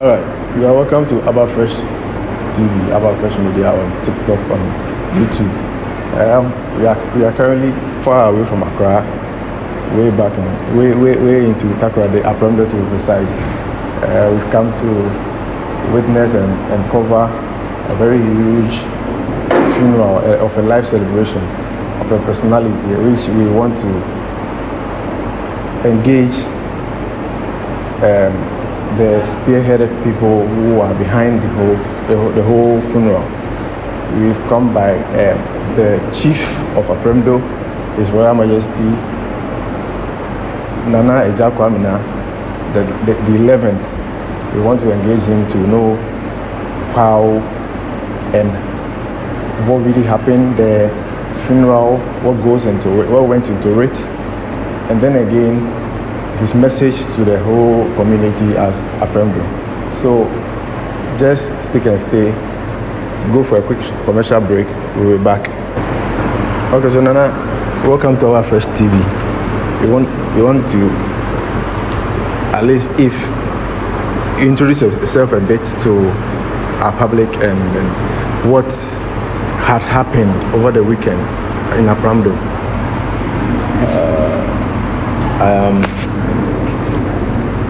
Alright, you are welcome to Fresh TV, Fresh Media on TikTok, on YouTube. We are currently far away from Accra, way into Takoradi-Apremdo to be precise. We've come to witness and cover a very huge funeral of a life celebration of a personality which we want to engage the spearheaded people who are behind the whole funeral. We've come by the Chief of Apremdo, His Royal Majesty Nana AGYA, the 11th. We want to engage him to know how and what really happened, the funeral, what goes into it, what went into it, and then again his message to the whole community as Apremdo. So just stick and stay. Go for a quick commercial break. We'll be back. Okay, so Nana, welcome to our Fresh TV. You want to, at least if you introduce yourself a bit to our public and what had happened over the weekend in Apremdo. I am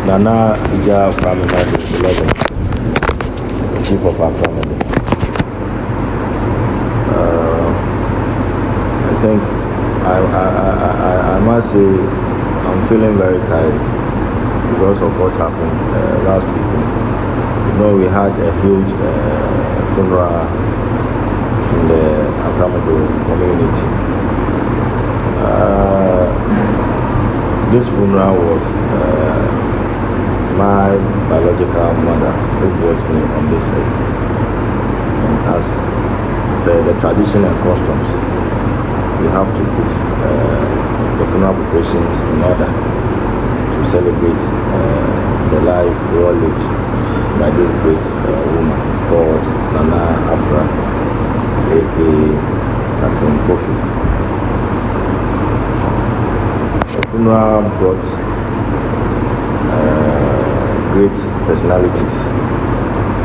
Nana AGYA, the 11th Chief of Apremdo. I think I must say I'm feeling very tired because of what happened last weekend. You know, we had a huge funeral in the Apremdo community. This funeral was my biological mother who brought me on this earth. And as the tradition and customs, we have to put the funeral preparations in order to celebrate the life we all lived by this great woman called Nana Afra, aka Catherine Kofi. The funeral brought great personalities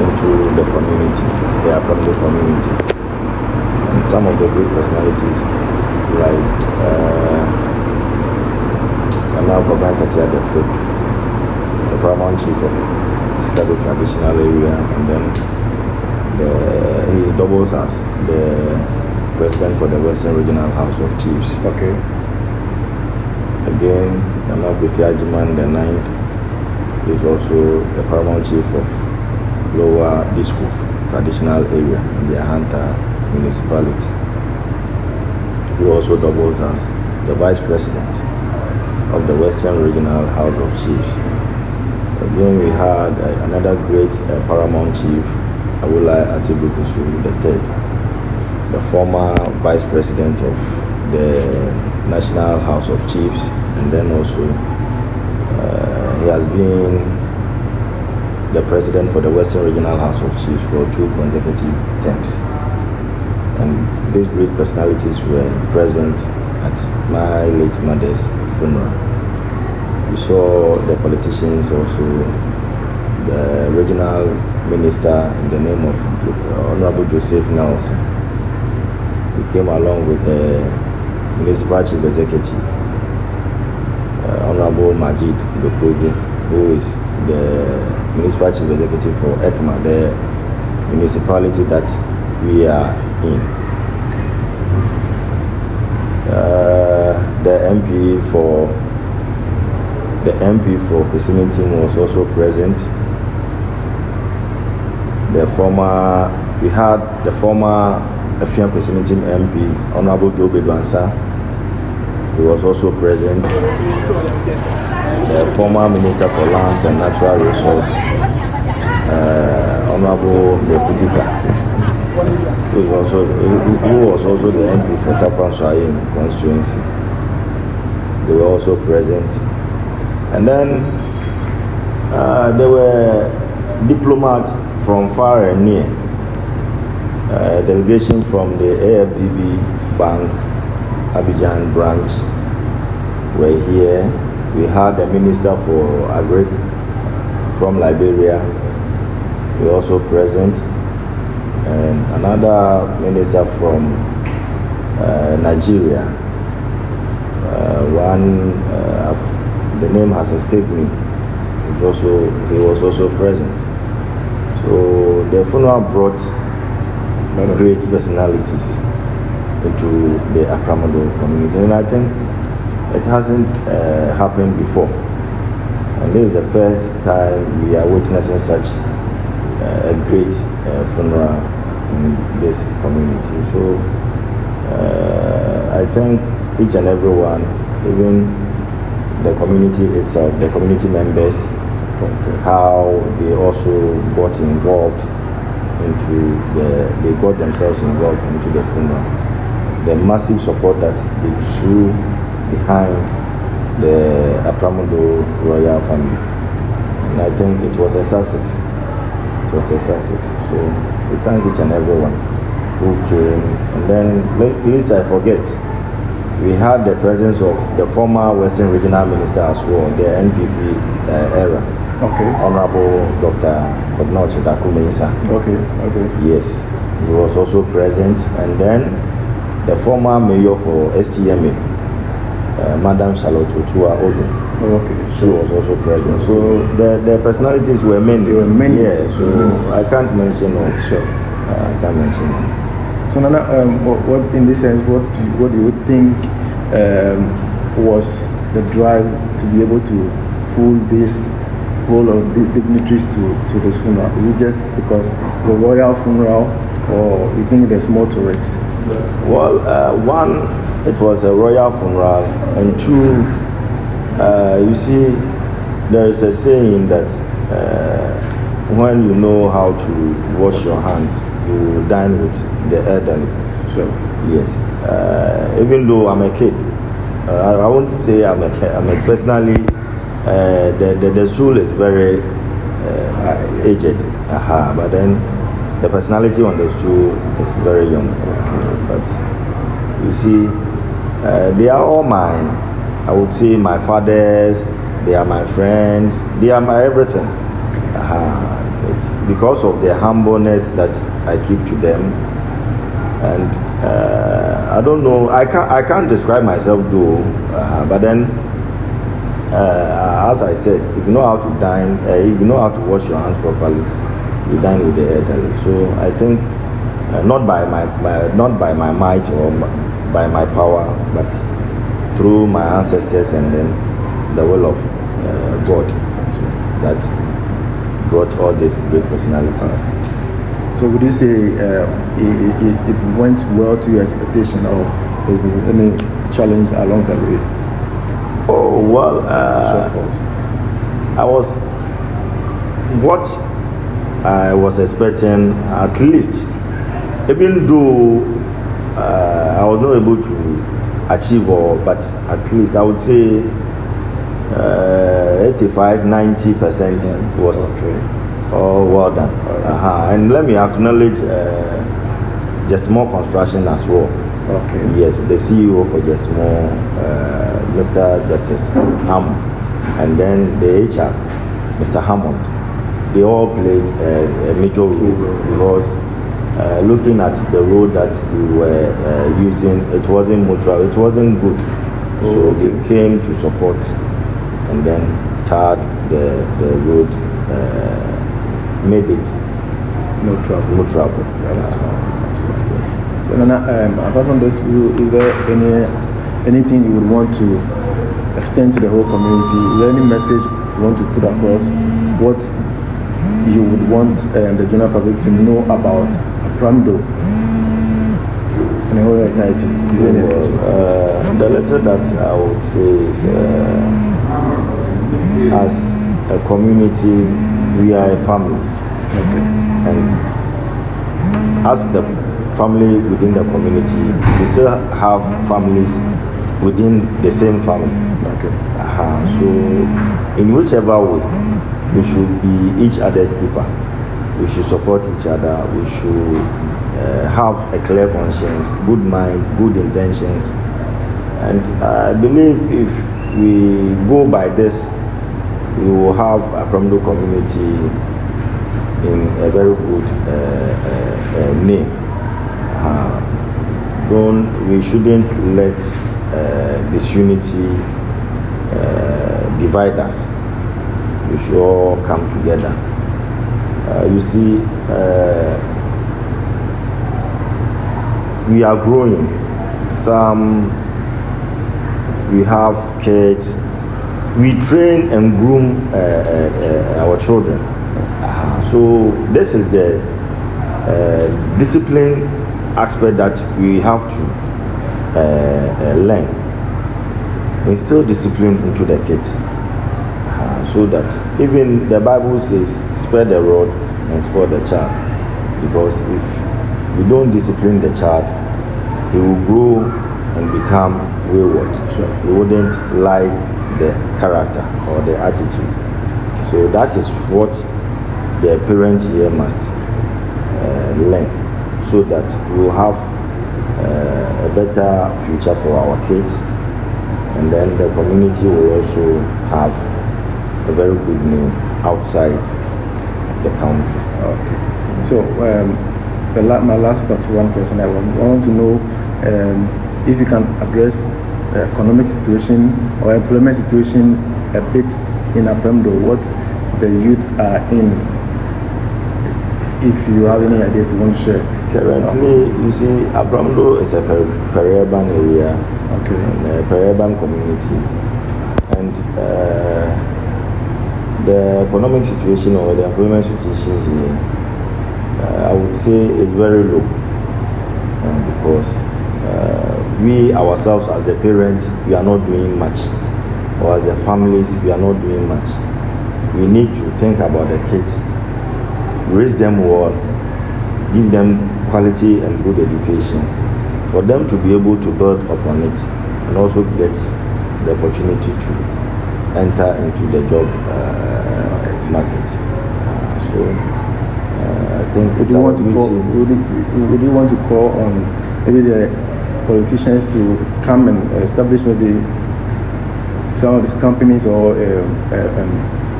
into the community, the Apremdo community. And some of the great personalities like the fifth, the paramount chief of Chicago traditional area, and then he doubles as the president for the Western Regional House of Chiefs. Okay. Again, AGYA the 9th is also the paramount chief of Lower Diskuf traditional area in the Ahanta municipality. He also doubles as the vice president of the Western Regional House of Chiefs. Again, we had another great paramount chief, Takoradi-Apremdo III, the former vice president of the National House of Chiefs, and then also he has been the president for the Western Regional House of Chiefs for 2 consecutive terms. And these great personalities were present at my late mother's funeral. We saw the politicians also, the regional minister in the name of Honorable Joseph Nelson. We came along with the municipal chief executive, Honorable MAJESTY, who is the municipal chief executive for ECMA, the municipality that we are in. The MP for Kwesimintim was also present. We had the former Efian Kwesimintim MP, Honorable Joe Bedwansa. He was also present. The former Minister for Lands and Natural Resources, Honorable Republica, who was also the MP for Takoradi-Apremdo constituency. They were also present. And then there were diplomats from far and near. A delegation from the AFDB Bank Abidjan branch were here. We had the Minister for Agric from Liberia, were also present, and another minister from Nigeria. The name has escaped me. He was also present. So the funeral brought great personalities into the Apremdo community, and I think it hasn't happened before. And this is the first time we are witnessing such a great funeral in this community. So I thank each and every one, even the community itself, the community members, how they also got involved they got themselves involved into the funeral. The massive support that they threw behind the Apremdo royal family. And I think it was a success. So we thank each and everyone who came. And then, least I forget, we had the presence of the former Western Regional Minister as well, the NPP era. Okay. Honorable Dr. Takoradi-Apremdo. Okay. Yes, he was also present. And then the former mayor for STMA, Madam Charlotte Otua Odun. Okay. She was also present. So the personalities were many. There were many. Yeah, so I can't mention all. Sure. I can't mention all. So Nana, what in this sense, what do you think was the drive to be able to pull this whole of the dignitaries to this funeral? Is it just because it's a royal funeral, or you think there's more to it? Well, one, it was a royal funeral, and two, you see, there is a saying that when you know how to wash your hands, you dine with the elderly. Sure. Yes. Even though I'm a kid, I won't say I'm a kid. Personally, the stool is very aged. But then the personality on the stool is very young. But you see, they are all mine. I would say my fathers, they are my friends, they are my everything. It's because of the humbleness that I keep to them. And I don't know, I can't describe myself though, but then as I said, if you know how to dine, if you know how to wash your hands properly, you dine with the elderly. So I think not by my might or by my power, but through my ancestors and then the will of God that brought all these great personalities. So would you say it went well to your expectation, or there's been any challenge along the way? Oh, well, what I was expecting, at least, even though I was not able to achieve all, but at least I would say 85-90% was well done. And let me acknowledge Just More Construction as well. Okay. Yes, the CEO for Just More, Mr. Justice Hammond, and then the HR, Mr. Hammond. They all played a major role because looking at the road that we were using, it wasn't neutral, it wasn't good. So they came to support and then tarred the road, made it no trouble. That's fine. So Nana, apart from this, is there anything you would want to extend to the whole community? Is there any message you want to put across? What you would want the general public to know about Apremdo and the whole entirety? The letter that I would say is, as a community, we are a family. Okay. And as the family within the community, we still have families within the same family. Okay. So in whichever way, we should be each other's keeper. We should support each other. We should have a clear conscience, good mind, good intentions. And I believe if we go by this, we will have a Apremdo community in a very good name. We shouldn't let disunity divide us. We should all come together. You see, we are growing. We have kids. We train and groom our children. So this is the discipline aspect that we have to learn. Instill discipline into the kids, so that even the Bible says, spare the rod and spoil the child. Because if we don't discipline the child, he will grow and become wayward. Sure. He wouldn't like the character or the attitude. So that is what the parents here must learn, so that we will have a better future for our kids, and then the community will also have a very good name outside the country. Okay. So my last but one question, I want to know if you can address the economic situation or employment situation a bit in Apremdo, what the youth are in. If you have any idea, if you want to share. Currently, you see, Apremdo is a peri-urban area, okay, and a peri-urban community, and the economic situation or the employment situation here, I would say, is very low, because we ourselves, as the parents, we are not doing much, or as the families, we are not doing much. We need to think about the kids, raise them well, give them quality and good education, for them to be able to build upon it, and also get the opportunity to enter into the job market. So I think it's our duty. Would you want to call on maybe the politicians to come and establish maybe some of these companies or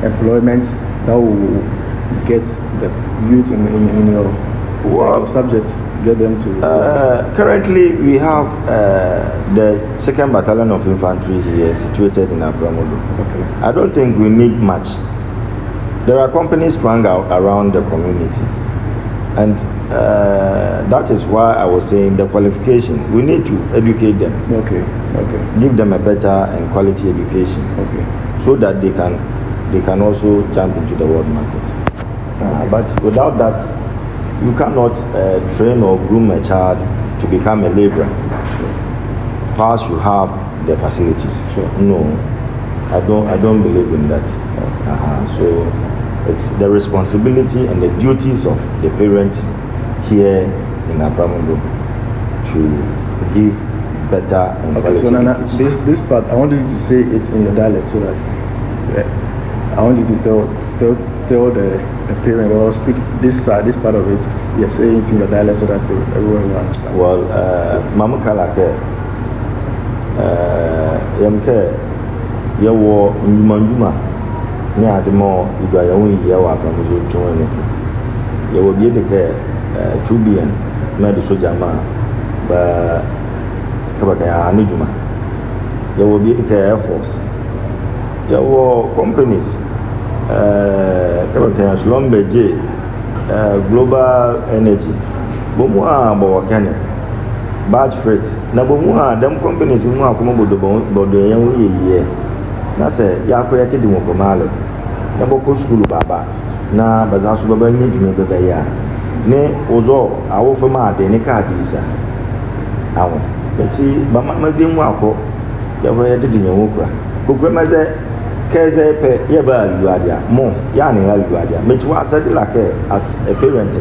employment that will get the youth in your subject, get them to... currently, we have the 2nd Battalion of Infantry here situated in Apremdo. Okay. I don't think we need much. There are companies sprung out around the community, and that is why I was saying the qualification. We need to educate them. Okay. Give them a better and quality education. Okay. So that they can also jump into the world market. Okay. But without that, you cannot train or groom a child to become a laborer. Sure. Plus, you have the facilities. Sure. No, I don't believe in that. Okay. So it's the responsibility and the duties of the parents here in Apremdo to give better and quality. So Nana, this part, I want you to say it in your dialect, so that I want you to tell the parent or speak this part of it. Yes, say it in your dialect so that everyone will understand. Well, Mama Kalake, Yamke, Yawo Manjuma, near the more you got your own year Apremdo join it. You will be able to care 2 billion, Medi Sojama, but Kabaka Nijuma. You will be able to care Air Force. Your companies, Slumberj, Global Energy, Bomua, Bawakane, Badge Freight, Nabomua, them companies in Muakumo Bodo year. That's a Yakuated in Mokomale, Naboko School Baba, na Bazasu Baba need to make a ya. Ne, Ozo, our former, the Nicadisa. Our Betty, Bamazin Wako, Yavated in Yokra. Kukremaze. Keze pe ye ba aluadia mo ya ne aluadia me to asade like as a parent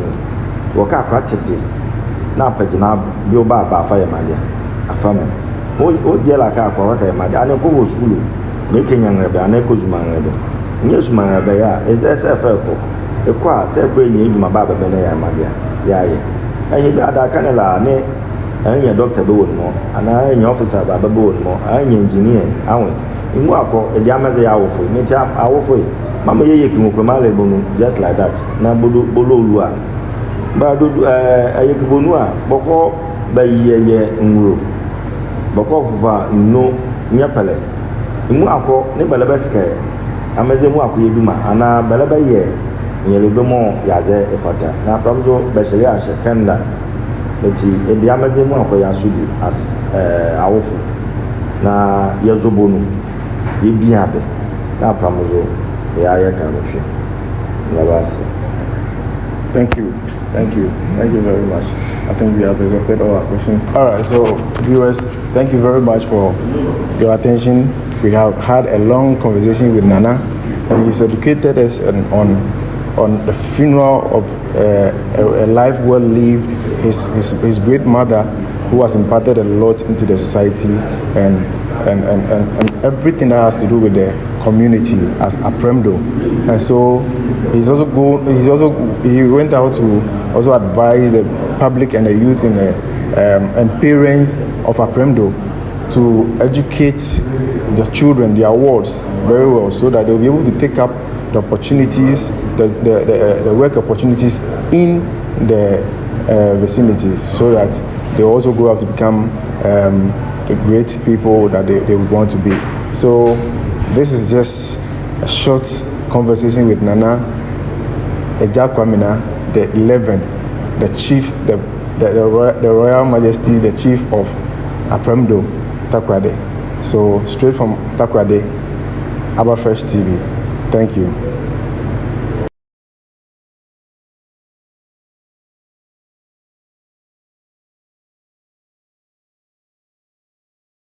work attracted na pagina bi oba ba fa ye madia afame o je la ka akwa ka ye madia ane ko school me kenya ngrebe ane ko zuma ngrebe nye zuma ngrebe ya SSF ko e kwa se ko enye eduma ba ba ne ya madia ya ye ayi bi ada ka ne la ne anya doctor be won mo ana anya officer ba be won mo anya engineer awon imu akọ edi amaze ya awofo meti awofo mama ye kimokoma le bonu just like that na bolo olua ba do ayekibonu a boko ba ye nwuro boko fufa no nyapale imu akọ ne balaba sika amaze mu akọ yeduma ana balaba ye nyelebe mo yaze efata na pramzo beshiri ashe kanda eti edi amaze mu akọ yasudi as awofu na yazobonu yebiabe na pramzo ya kanofye labasi. Thank you very much. I think we have exhausted all our questions. All right, so viewers, thank you very much for your attention. We have had a long conversation with Nana, and he's educated us on the funeral of a life well lived. His great mother, who has imparted a lot into the society and everything that has to do with the community as Apremdo. And so he went out to also advise the public and the youth and parents of Apremdo to educate the children, their wards, very well, so that they'll be able to take up the opportunities, the work opportunities in the vicinity, so that they also grow up to become the great people that they want to be. So this is just a short conversation with Nana AGYA, the 11th, the chief, the Royal Majesty, the chief of Apremdo, Takoradi. So straight from Takoradi, Aba Fresh TV. Thank you.